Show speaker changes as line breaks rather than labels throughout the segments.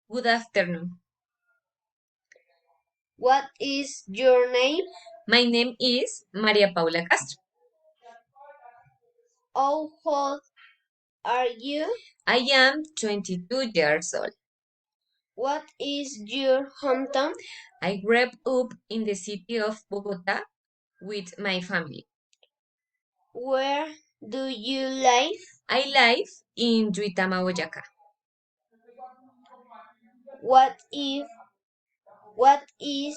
Good afternoon.
What is your name?
My name is Maria Paula Castro.
How old are you?
I am 22 years old.
What is your hometown?
I grew up in the city of Bogota with my family.
Where do you live?
I live in Duitama, Boyacá.
What if what is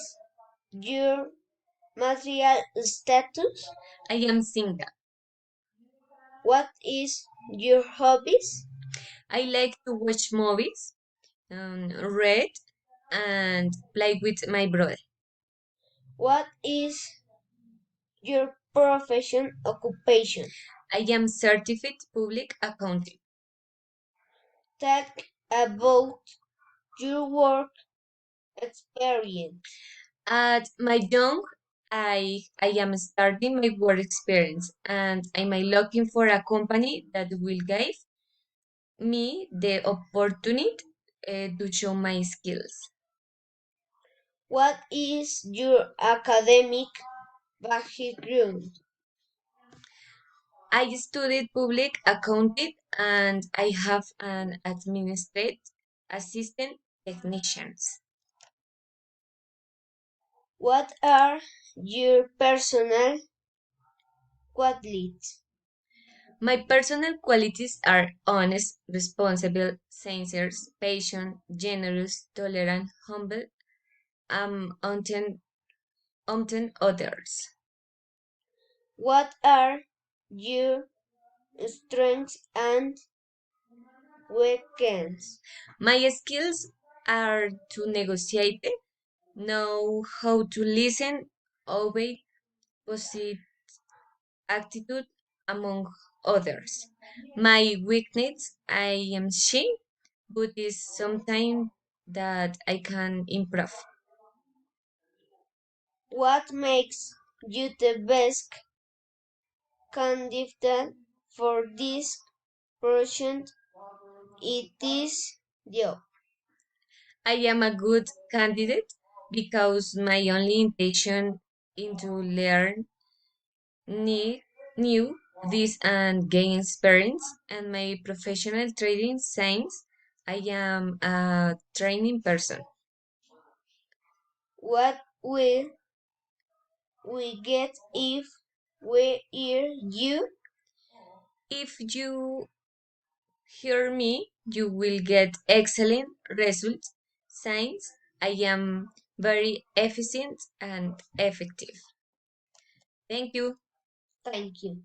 your material status?
I am single.
What is your hobbies?
I like to watch movies, read, and play with my brother.
What is your profession occupation?
I am certified public accountant.
Talk about your work experience.
At my young, I am starting my work experience and I'm looking for a company that will give me the opportunity to show my skills.
What is your academic background?
I studied public accounting and I have an administrative assistant technicians.
What are your personal qualities?
My personal qualities are honest, responsible, sincere, patient, generous, tolerant, humble, often others.
What are your strengths and weaknesses?
My skills are to negotiate, know how to listen, obey, positive attitude, among others. My weakness, I am shy, but is sometimes that I can improve.
What makes you the best candidate for this project? It is job.
I am a good candidate because my only intention is to learn need, new this and gain experience and my professional trading since I am a training person.
What will we get if we hear you?
If you hear me, you will get excellent results since I am very efficient and effective. Thank you.
Thank you.